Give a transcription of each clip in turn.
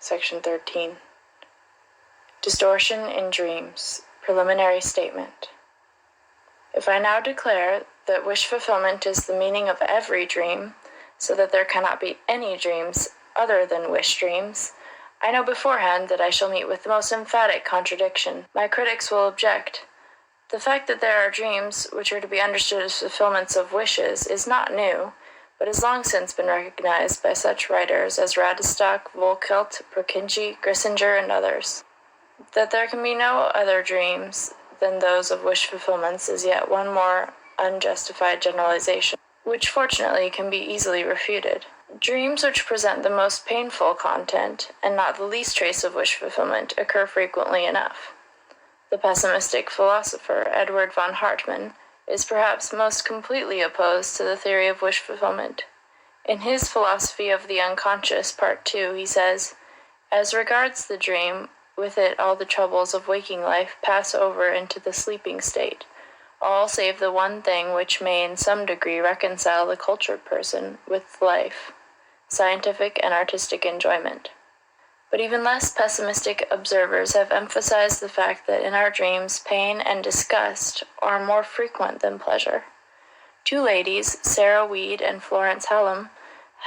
Section 13. Distortion in Dreams. Preliminary Statement. If I now declare that wish fulfillment is the meaning of every dream, so that there cannot be any dreams other than wish dreams, I know beforehand that I shall meet with the most emphatic contradiction. My critics will object. The fact that there are dreams which are to be understood as fulfillments of wishes is not new, but has long since been recognized by such writers as Radistock, Volkelt, Purkinje, Grissinger, and others. That there can be no other dreams than those of wish fulfillments is yet one more unjustified generalization, which fortunately can be easily refuted. Dreams which present the most painful content, and not the least trace of wish fulfillment, occur frequently enough. The pessimistic philosopher, Edward von Hartmann, is perhaps most completely opposed to the theory of wish fulfillment. In his Philosophy of the Unconscious, Part 2, he says, "As regards the dream, with it all the troubles of waking life pass over into the sleeping state, all save the one thing which may in some degree reconcile the cultured person with life, scientific and artistic enjoyment." But even less pessimistic observers have emphasized the fact that in our dreams, pain and disgust are more frequent than pleasure. Two ladies, Sarah Weed and Florence Hallam,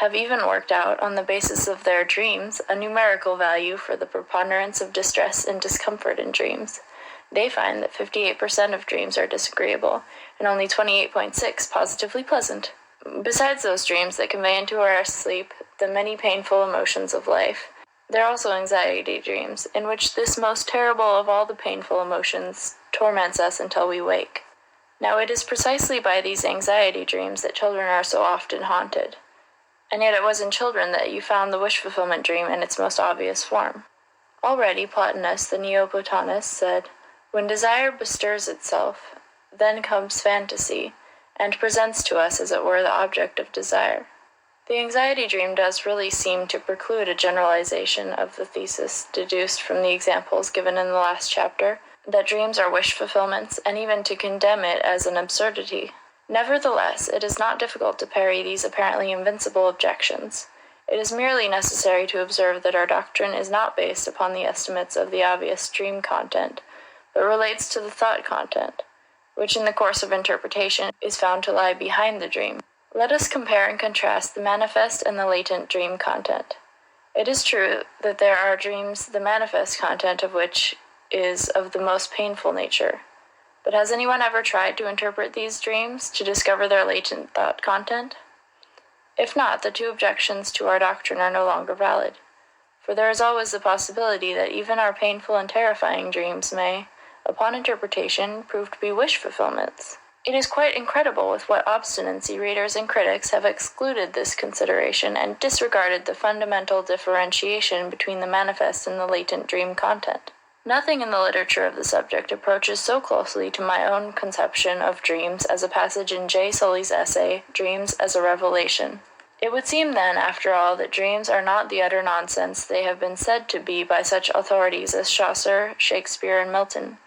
have even worked out, on the basis of their dreams, a numerical value for the preponderance of distress and discomfort in dreams. They find that 58% of dreams are disagreeable, and only 28.6% positively pleasant. Besides those dreams that convey into our sleep the many painful emotions of life, there are also anxiety dreams, in which this most terrible of all the painful emotions torments us until we wake. Now it is precisely by these anxiety dreams that children are so often haunted. And yet it was in children that you found the wish fulfillment dream in its most obvious form. Already Plotinus, the Neoplatonist, said, "When desire bestirs itself, then comes fantasy, and presents to us as it were the object of desire." The anxiety dream does really seem to preclude a generalization of the thesis deduced from the examples given in the last chapter, that dreams are wish fulfillments, and even to condemn it as an absurdity. Nevertheless, it is not difficult to parry these apparently invincible objections. It is merely necessary to observe that our doctrine is not based upon the estimates of the obvious dream content, but relates to the thought content, which in the course of interpretation is found to lie behind the dream. Let us compare and contrast the manifest and the latent dream content. It is true that there are dreams the manifest content of which is of the most painful nature. But has anyone ever tried to interpret these dreams to discover their latent thought content? If not, the two objections to our doctrine are no longer valid, for there is always the possibility that even our painful and terrifying dreams may, upon interpretation, prove to be wish fulfillments. It is quite incredible with what obstinacy readers and critics have excluded this consideration and disregarded the fundamental differentiation between the manifest and the latent dream content. Nothing in the literature of the subject approaches so closely to my own conception of dreams as a passage in J. Sully's essay, Dreams as a Revelation. It would seem then, after all, that dreams are not the utter nonsense they have been said to be by such authorities as Chaucer, Shakespeare, and Milton.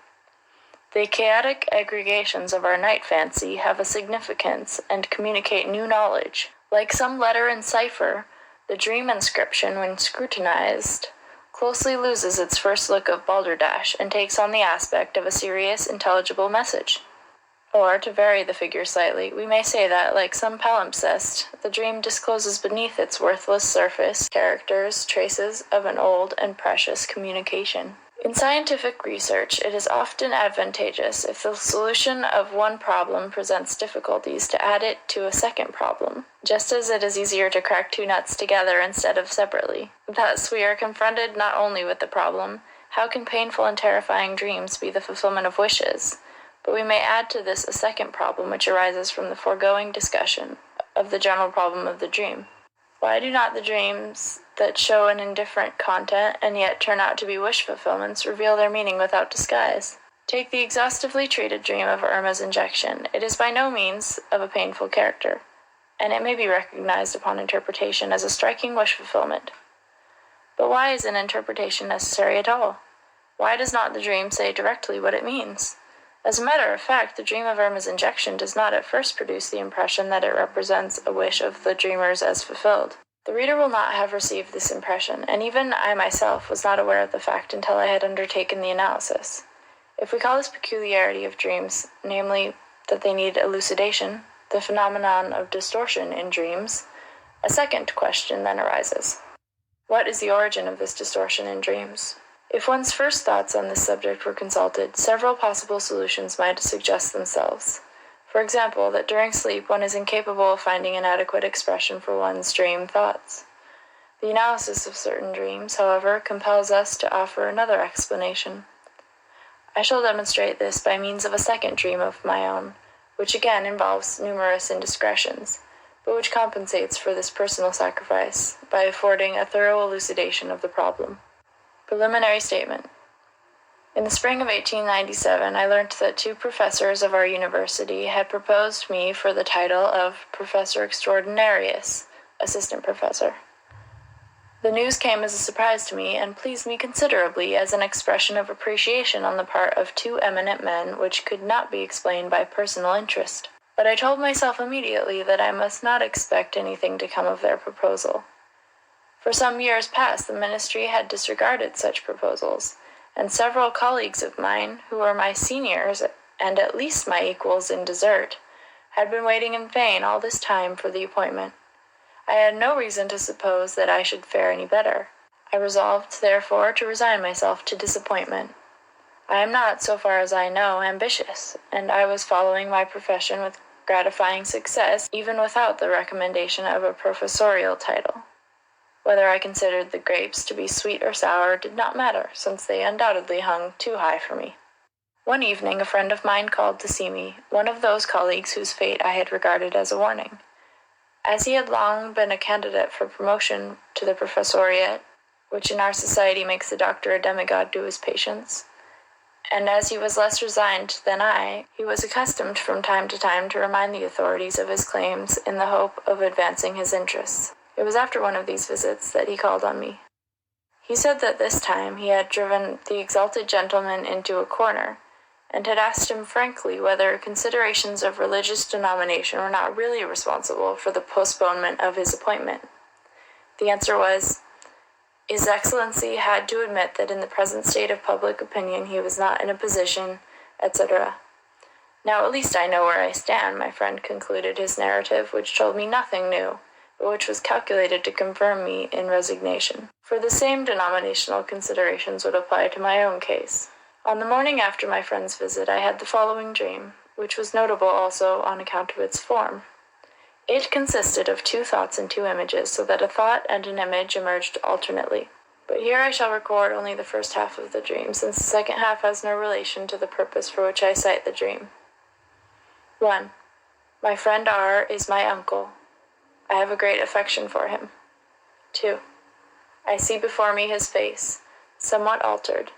The chaotic aggregations of our night fancy have a significance and communicate new knowledge. Like some letter in cipher, the dream inscription, when scrutinized, closely loses its first look of balderdash and takes on the aspect of a serious, intelligible message. Or, to vary the figure slightly, we may say that, like some palimpsest, the dream discloses beneath its worthless surface characters, traces of an old and precious communication. In scientific research, it is often advantageous, if the solution of one problem presents difficulties, to add it to a second problem, just as it is easier to crack two nuts together instead of separately. Thus, we are confronted not only with the problem, how can painful and terrifying dreams be the fulfillment of wishes, but we may add to this a second problem which arises from the foregoing discussion of the general problem of the dream. Why do not the dreams that show an indifferent content and yet turn out to be wish fulfillments reveal their meaning without disguise? Take the exhaustively treated dream of Irma's injection. It is by no means of a painful character, and it may be recognized upon interpretation as a striking wish fulfillment. But why is an interpretation necessary at all? Why does not the dream say directly what it means? As a matter of fact, the dream of Irma's injection does not at first produce the impression that it represents a wish of the dreamer's as fulfilled. The reader will not have received this impression, and even I myself was not aware of the fact until I had undertaken the analysis. If we call this peculiarity of dreams, namely, that they need elucidation, the phenomenon of distortion in dreams, a second question then arises. What is the origin of this distortion in dreams? If one's first thoughts on this subject were consulted, several possible solutions might suggest themselves. For example, that during sleep one is incapable of finding an adequate expression for one's dream thoughts. The analysis of certain dreams, however, compels us to offer another explanation. I shall demonstrate this by means of a second dream of my own, which again involves numerous indiscretions, but which compensates for this personal sacrifice by affording a thorough elucidation of the problem. Preliminary statement. In the spring of 1897, I learnt that 2 professors of our university had proposed me for the title of Professor Extraordinarius, assistant professor. The news came as a surprise to me and pleased me considerably as an expression of appreciation on the part of 2 eminent men which could not be explained by personal interest. But I told myself immediately that I must not expect anything to come of their proposal. For some years past, the ministry had disregarded such proposals, and several colleagues of mine, who were my seniors and at least my equals in desert, had been waiting in vain all this time for the appointment. I had no reason to suppose that I should fare any better. I resolved, therefore, to resign myself to disappointment. I am not, so far as I know, ambitious, and I was following my profession with gratifying success, even without the recommendation of a professorial title. Whether I considered the grapes to be sweet or sour did not matter, since they undoubtedly hung too high for me. One evening a friend of mine called to see me, one of those colleagues whose fate I had regarded as a warning. As he had long been a candidate for promotion to the professoriate, which in our society makes the doctor a demigod to his patients, and as he was less resigned than I, he was accustomed from time to time to remind the authorities of his claims in the hope of advancing his interests. It was after one of these visits that he called on me. He said that this time he had driven the exalted gentleman into a corner, and had asked him frankly whether considerations of religious denomination were not really responsible for the postponement of his appointment. The answer was, His Excellency had to admit that in the present state of public opinion he was not in a position, etc. Now at least I know where I stand, my friend concluded his narrative, which told me nothing new, but which was calculated to confirm me in resignation. For the same denominational considerations would apply to my own case. On the morning after my friend's visit, I had the following dream, which was notable also on account of its form. It consisted of 2 thoughts and 2 images, so that a thought and an image emerged alternately. But here I shall record only the first half of the dream, since the second half has no relation to the purpose for which I cite the dream. 1. My friend R is my uncle. I have a great affection for him. 2. I see before me his face, somewhat altered.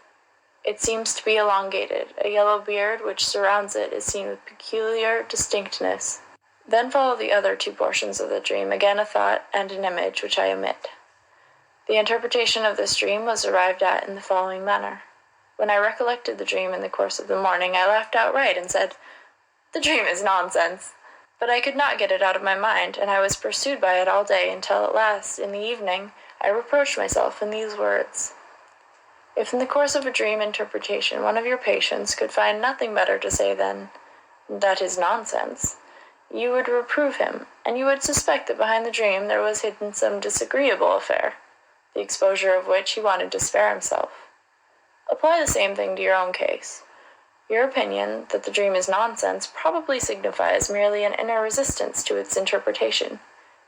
It seems to be elongated. A yellow beard which surrounds it is seen with peculiar distinctness. Then follow the other 2 portions of the dream, again a thought and an image, which I omit. The interpretation of this dream was arrived at in the following manner. When I recollected the dream in the course of the morning, I laughed outright and said, "The dream is nonsense." But I could not get it out of my mind, and I was pursued by it all day until at last, in the evening, I reproached myself in these words. If in the course of a dream interpretation one of your patients could find nothing better to say than, "That is nonsense," you would reprove him, and you would suspect that behind the dream there was hidden some disagreeable affair, the exposure of which he wanted to spare himself. Apply the same thing to your own case. Your opinion that the dream is nonsense probably signifies merely an inner resistance to its interpretation.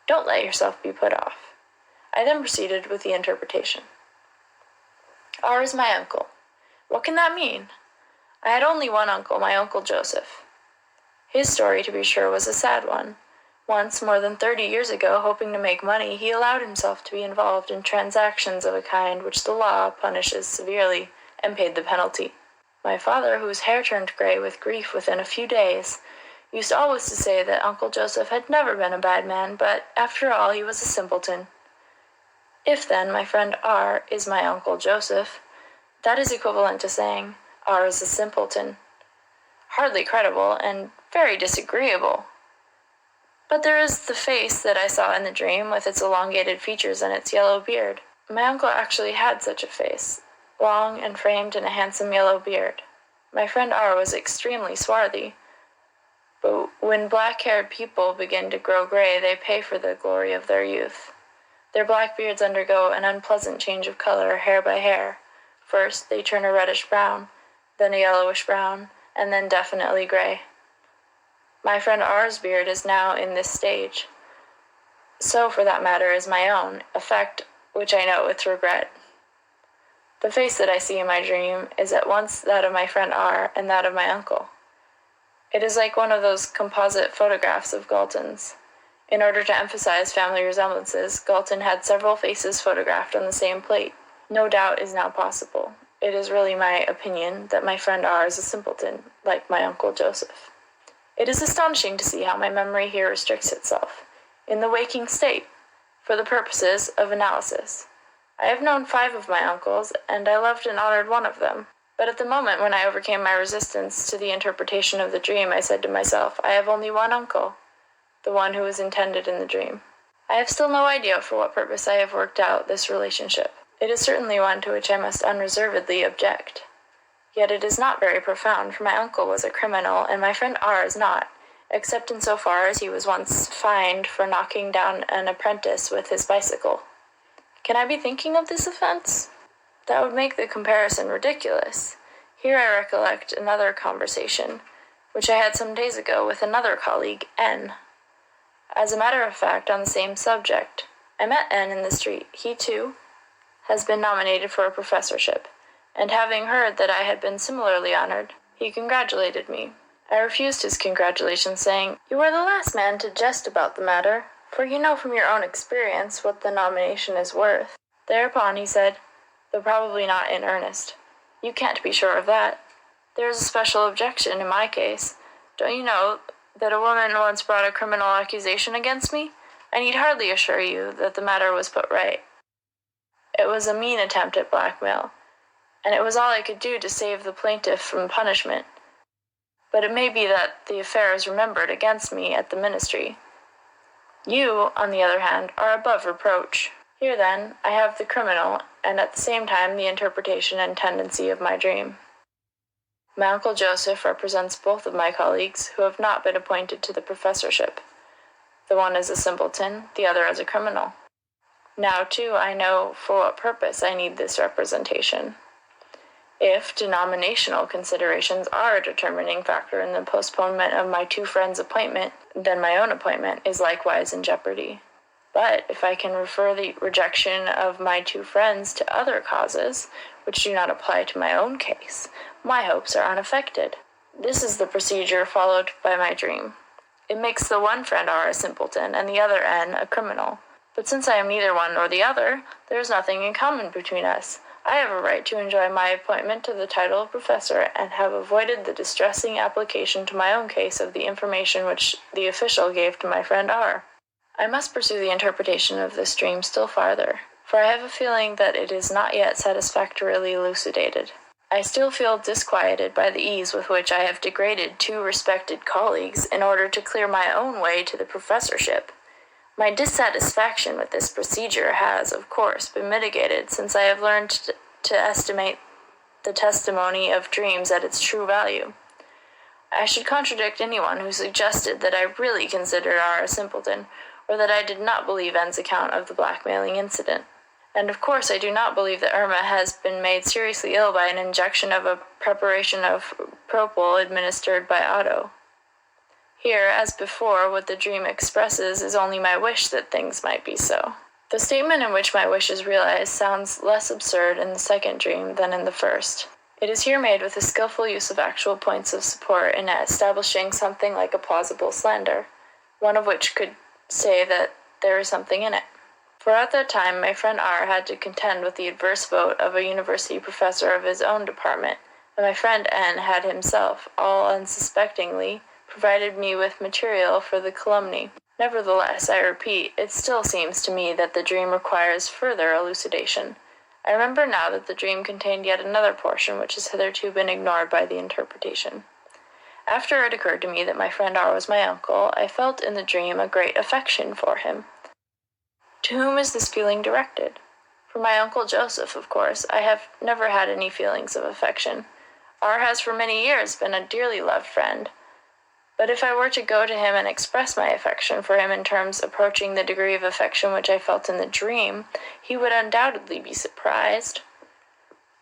Don't let yourself be put off. I then proceeded with the interpretation. R is my uncle. What can that mean? I had only one uncle, my Uncle Joseph. His story, to be sure, was a sad one. Once, more than 30 years ago, hoping to make money, he allowed himself to be involved in transactions of a kind which the law punishes severely, and paid the penalty. My father, whose hair turned gray with grief within a few days, used always to say that Uncle Joseph had never been a bad man, but, after all, he was a simpleton. If, then, my friend R is my Uncle Joseph, that is equivalent to saying R is a simpleton. Hardly credible, and very disagreeable. But there is the face that I saw in the dream with its elongated features and its yellow beard. My uncle actually had such a face, long and framed in a handsome yellow beard. My friend R was extremely swarthy, but when black-haired people begin to grow gray, they pay for the glory of their youth. Their black beards undergo an unpleasant change of color hair by hair. First, they turn a reddish-brown, then a yellowish-brown, and then definitely gray. My friend R's beard is now in this stage. So, for that matter, is my own, a fact which I note with regret. The face that I see in my dream is at once that of my friend R and that of my uncle. It is like one of those composite photographs of Galton's. In order to emphasize family resemblances, Galton had several faces photographed on the same plate. No doubt is now possible. It is really my opinion that my friend R is a simpleton, like my Uncle Joseph. It is astonishing to see how my memory here restricts itself, in the waking state, for the purposes of analysis. I have known 5 of my uncles, and I loved and honored one of them. But at the moment when I overcame my resistance to the interpretation of the dream, I said to myself, I have only one uncle, the one who was intended in the dream. I have still no idea for what purpose I have worked out this relationship. It is certainly one to which I must unreservedly object. Yet it is not very profound, for my uncle was a criminal, and my friend R is not, except in so far as he was once fined for knocking down an apprentice with his bicycle. Can I be thinking of this offense? That would make the comparison ridiculous. Here I recollect another conversation, which I had some days ago with another colleague, N. As a matter of fact, on the same subject. I met N in the street. He, too, has been nominated for a professorship, and having heard that I had been similarly honored, he congratulated me. I refused his congratulations, saying, You are the last man to jest about the matter, for you know from your own experience what the nomination is worth. Thereupon he said, though probably not in earnest, You can't be sure of that. There is a special objection in my case. Don't you know that a woman once brought a criminal accusation against me? I need hardly assure you that the matter was put right. It was a mean attempt at blackmail, and it was all I could do to save the plaintiff from punishment. But it may be that the affair is remembered against me at the ministry. You, on the other hand, are above reproach. Here, then, I have the criminal, and at the same time the interpretation and tendency of my dream. My Uncle Joseph represents both of my colleagues who have not been appointed to the professorship. The one as a simpleton, the other as a criminal. Now, too, I know for what purpose I need this representation. If denominational considerations are a determining factor in the postponement of my 2 friends' appointment, then my own appointment is likewise in jeopardy. But if I can refer the rejection of my 2 friends to other causes, which do not apply to my own case, my hopes are unaffected. This is the procedure followed by my dream. It makes the one friend R a simpleton and the other N a criminal. But since I am neither one nor the other, there is nothing in common between us. I have a right to enjoy my appointment to the title of professor, and have avoided the distressing application to my own case of the information which the official gave to my friend R. I must pursue the interpretation of this dream still farther, for I have a feeling that it is not yet satisfactorily elucidated. I still feel disquieted by the ease with which I have degraded 2 respected colleagues in order to clear my own way to the professorship. My dissatisfaction with this procedure has, of course, been mitigated since I have learned to estimate the testimony of dreams at its true value. I should contradict anyone who suggested that I really considered R a simpleton, or that I did not believe N's account of the blackmailing incident. And of course I do not believe that Irma has been made seriously ill by an injection of a preparation of propyl administered by Otto. Here, as before, what the dream expresses is only my wish that things might be so. The statement in which my wish is realized sounds less absurd in the second dream than in the first. It is here made with a skillful use of actual points of support in establishing something like a plausible slander, one of which could say that there is something in it. For at that time my friend R had to contend with the adverse vote of a university professor of his own department, and my friend N had himself, all unsuspectingly, provided me with material for the calumny. Nevertheless, I repeat, it still seems to me that the dream requires further elucidation. I remember now that the dream contained yet another portion which has hitherto been ignored by the interpretation. After it occurred to me that my friend R was my uncle, I felt in the dream a great affection for him. To whom is this feeling directed? For my Uncle Joseph, of course. I have never had any feelings of affection. R has for many years been a dearly loved friend. But if I were to go to him and express my affection for him in terms approaching the degree of affection which I felt in the dream, he would undoubtedly be surprised.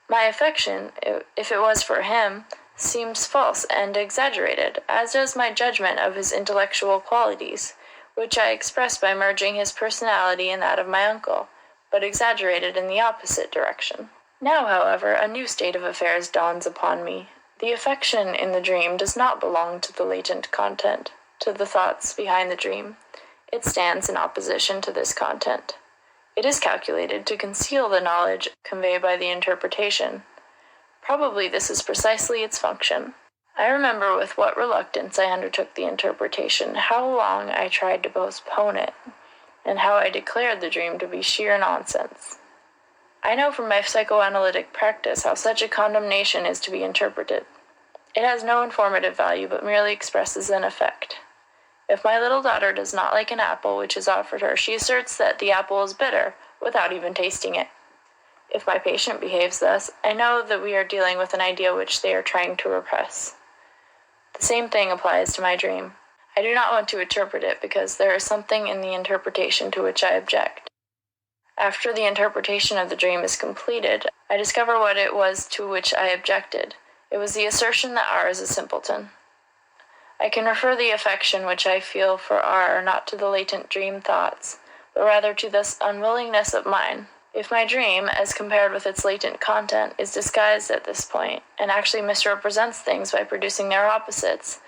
My affection, if it was for him, seems false and exaggerated, as does my judgment of his intellectual qualities, which I express by merging his personality in that of my uncle, but exaggerated in the opposite direction. Now, however, a new state of affairs dawns upon me. The affection in the dream does not belong to the latent content, to the thoughts behind the dream. It stands in opposition to this content. It is calculated to conceal the knowledge conveyed by the interpretation. Probably this is precisely its function. I remember with what reluctance I undertook the interpretation, how long I tried to postpone it, and how I declared the dream to be sheer nonsense. I know from my psychoanalytic practice how such a condemnation is to be interpreted. It has no informative value, but merely expresses an effect. If my little daughter does not like an apple which is offered her, she asserts that the apple is bitter, without even tasting it. If my patient behaves thus, I know that we are dealing with an idea which they are trying to repress. The same thing applies to my dream. I do not want to interpret it because there is something in the interpretation to which I object. After the interpretation of the dream is completed, I discover what it was to which I objected. It was the assertion that R is a simpleton. I can refer the affection which I feel for R not to the latent dream thoughts, but rather to this unwillingness of mine. If my dream, as compared with its latent content, is disguised at this point, and actually misrepresents things by producing their opposites,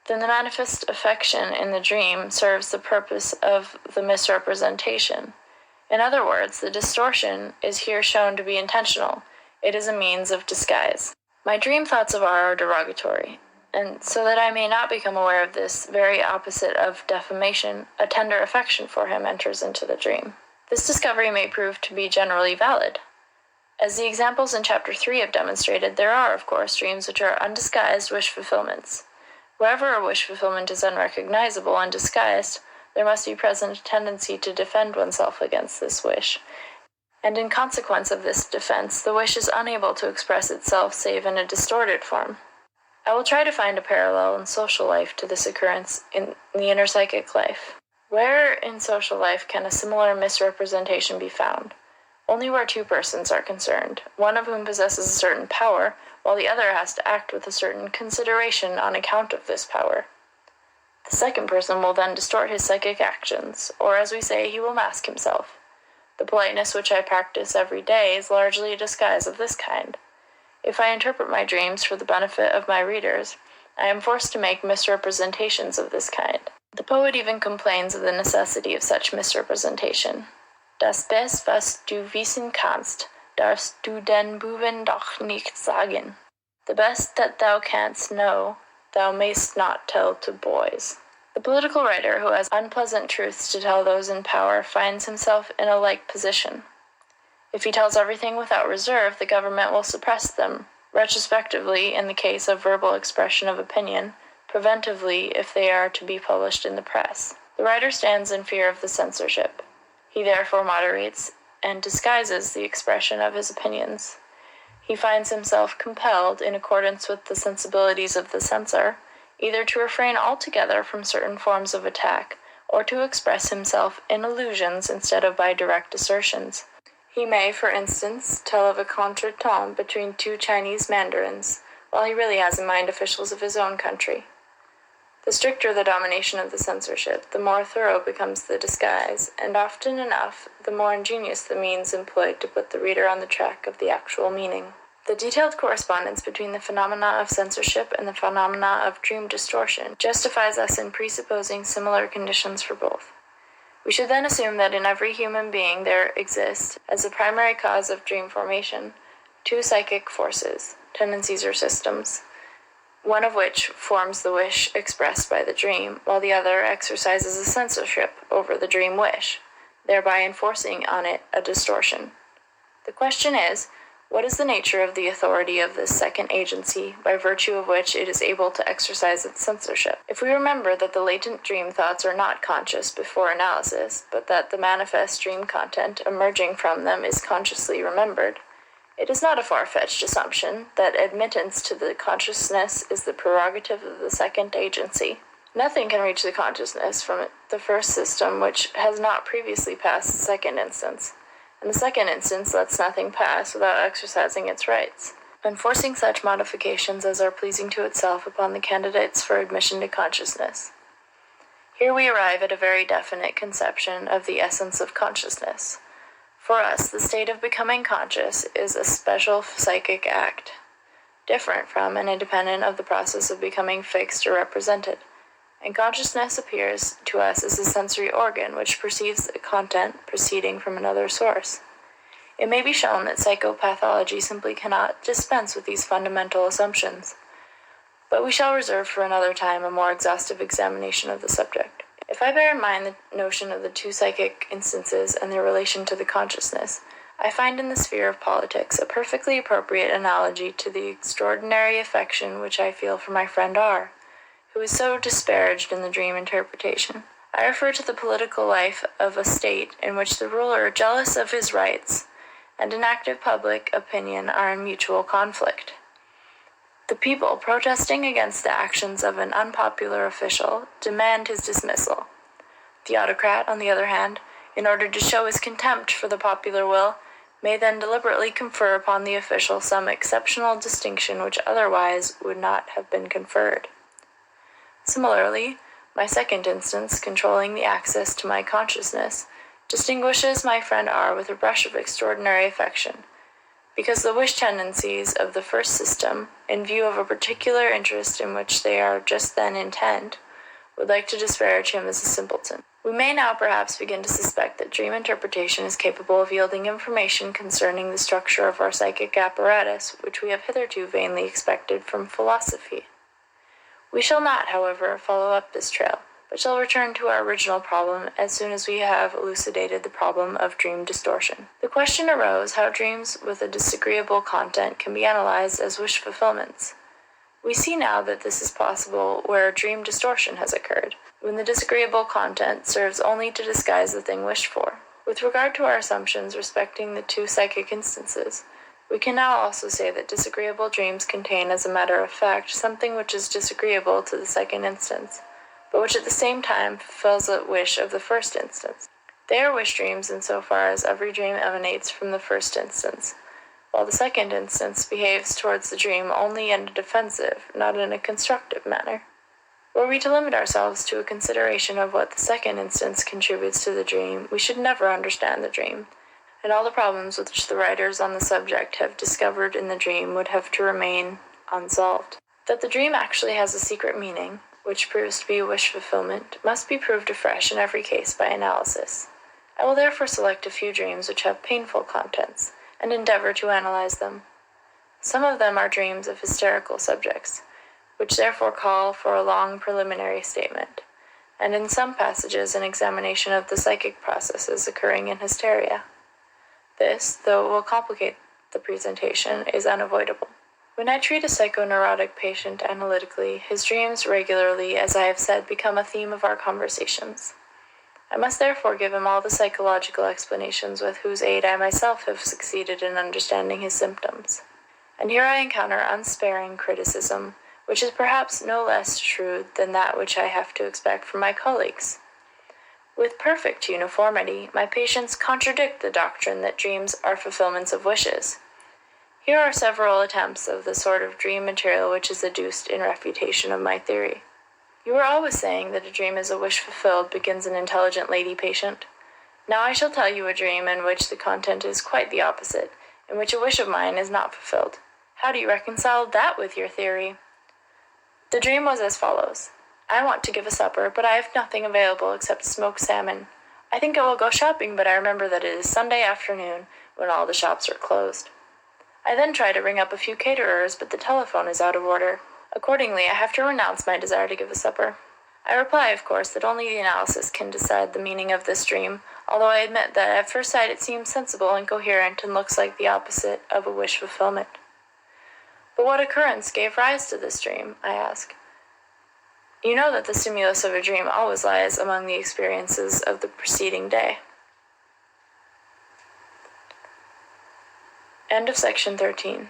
then the manifest affection in the dream serves the purpose of the misrepresentation. In other words, the distortion is here shown to be intentional. It is a means of disguise. My dream thoughts of R are derogatory, and so that I may not become aware of this very opposite of defamation, a tender affection for him enters into the dream. This discovery may prove to be generally valid. As the examples in Chapter 3 have demonstrated, there are, of course, dreams which are undisguised wish fulfillments. Wherever a wish fulfillment is unrecognizable and disguised, there must be present a tendency to defend oneself against this wish, and in consequence of this defense, the wish is unable to express itself save in a distorted form. I will try to find a parallel in social life to this occurrence in the inner psychic life. Where in social life can a similar misrepresentation be found? Only where two persons are concerned, one of whom possesses a certain power, while the other has to act with a certain consideration on account of this power. The second person will then distort his psychic actions, or as we say, he will mask himself. The politeness which I practice every day is largely a disguise of this kind. If I interpret my dreams for the benefit of my readers, I am forced to make misrepresentations of this kind. The poet even complains of the necessity of such misrepresentation. Das Best, was du wissen kannst, darfst du den Buben doch nicht sagen. The best that thou canst know, thou mayst not tell to boys. The political writer who has unpleasant truths to tell those in power finds himself in a like position. If he tells everything without reserve, the government will suppress them, retrospectively in the case of verbal expression of opinion, preventively if they are to be published in the press. The writer stands in fear of the censorship. He therefore moderates and disguises the expression of his opinions. He finds himself compelled, in accordance with the sensibilities of the censor, either to refrain altogether from certain forms of attack, or to express himself in allusions instead of by direct assertions. He may, for instance, tell of a contretemps between two Chinese mandarins, while he really has in mind officials of his own country. The stricter the domination of the censorship, the more thorough becomes the disguise, and often enough, the more ingenious the means employed to put the reader on the track of the actual meaning. The detailed correspondence between the phenomena of censorship and the phenomena of dream distortion justifies us in presupposing similar conditions for both. We should then assume that in every human being there exist, as the primary cause of dream formation, two psychic forces, tendencies or systems, one of which forms the wish expressed by the dream, while the other exercises a censorship over the dream wish, thereby enforcing on it a distortion. The question is, What is the nature of the authority of this second agency, by virtue of which it is able to exercise its censorship? If we remember that the latent dream thoughts are not conscious before analysis, but that the manifest dream content emerging from them is consciously remembered, it is not a far-fetched assumption that admittance to the consciousness is the prerogative of the second agency. Nothing can reach the consciousness from the first system which has not previously passed the second instance, and the second instance lets nothing pass without exercising its rights, enforcing such modifications as are pleasing to itself upon the candidates for admission to consciousness. Here we arrive at a very definite conception of the essence of consciousness. For us, the state of becoming conscious is a special psychic act, different from and independent of the process of becoming fixed or represented, and consciousness appears to us as a sensory organ which perceives a content proceeding from another source. It may be shown that psychopathology simply cannot dispense with these fundamental assumptions, but we shall reserve for another time a more exhaustive examination of the subject. If I bear in mind the notion of the two psychic instances and their relation to the consciousness, I find in the sphere of politics a perfectly appropriate analogy to the extraordinary affection which I feel for my friend R., who is so disparaged in the dream interpretation. I refer to the political life of a state in which the ruler, jealous of his rights, and an active public opinion are in mutual conflict. The people, protesting against the actions of an unpopular official, demand his dismissal. The autocrat, on the other hand, in order to show his contempt for the popular will, may then deliberately confer upon the official some exceptional distinction which otherwise would not have been conferred. Similarly, my second instance, controlling the access to my consciousness, distinguishes my friend R with a brush of extraordinary affection, because the wish tendencies of the first system, in view of a particular interest in which they are just then intent, would like to disparage him as a simpleton. We may now perhaps begin to suspect that dream interpretation is capable of yielding information concerning the structure of our psychic apparatus, which we have hitherto vainly expected from philosophy. We shall not, however, follow up this trail, but shall return to our original problem as soon as we have elucidated the problem of dream distortion. The question arose how dreams with a disagreeable content can be analyzed as wish fulfillments. We see now that this is possible where dream distortion has occurred, when the disagreeable content serves only to disguise the thing wished for. With regard to our assumptions respecting the two psychic instances, we can now also say that disagreeable dreams contain, as a matter of fact, something which is disagreeable to the second instance, but which at the same time fulfills a wish of the first instance. They are wish dreams insofar as every dream emanates from the first instance, while the second instance behaves towards the dream only in a defensive, not in a constructive manner. Were we to limit ourselves to a consideration of what the second instance contributes to the dream, we should never understand the dream, and all the problems which the writers on the subject have discovered in the dream would have to remain unsolved. That the dream actually has a secret meaning, which proves to be a wish fulfillment, must be proved afresh in every case by analysis. I will therefore select a few dreams which have painful contents, and endeavor to analyze them. Some of them are dreams of hysterical subjects, which therefore call for a long preliminary statement, and in some passages an examination of the psychic processes occurring in hysteria. This, though it will complicate the presentation, is unavoidable. When I treat a psychoneurotic patient analytically, his dreams regularly, as I have said, become a theme of our conversations. I must therefore give him all the psychological explanations with whose aid I myself have succeeded in understanding his symptoms. And here I encounter unsparing criticism, which is perhaps no less shrewd than that which I have to expect from my colleagues. With perfect uniformity, my patients contradict the doctrine that dreams are fulfillments of wishes. Here are several attempts of the sort of dream material which is adduced in refutation of my theory. You are always saying that a dream is a wish fulfilled, begins an intelligent lady patient. Now I shall tell you a dream in which the content is quite the opposite, in which a wish of mine is not fulfilled. How do you reconcile that with your theory? The dream was as follows. I want to give a supper, but I have nothing available except smoked salmon. I think I will go shopping, but I remember that it is Sunday afternoon, when all the shops are closed. I then try to ring up a few caterers, but the telephone is out of order. Accordingly, I have to renounce my desire to give a supper. I reply, of course, that only the analysis can decide the meaning of this dream, although I admit that at first sight it seems sensible and coherent and looks like the opposite of a wish fulfillment. But what occurrence gave rise to this dream? I ask. You know that the stimulus of a dream always lies among the experiences of the preceding day. End of section 13.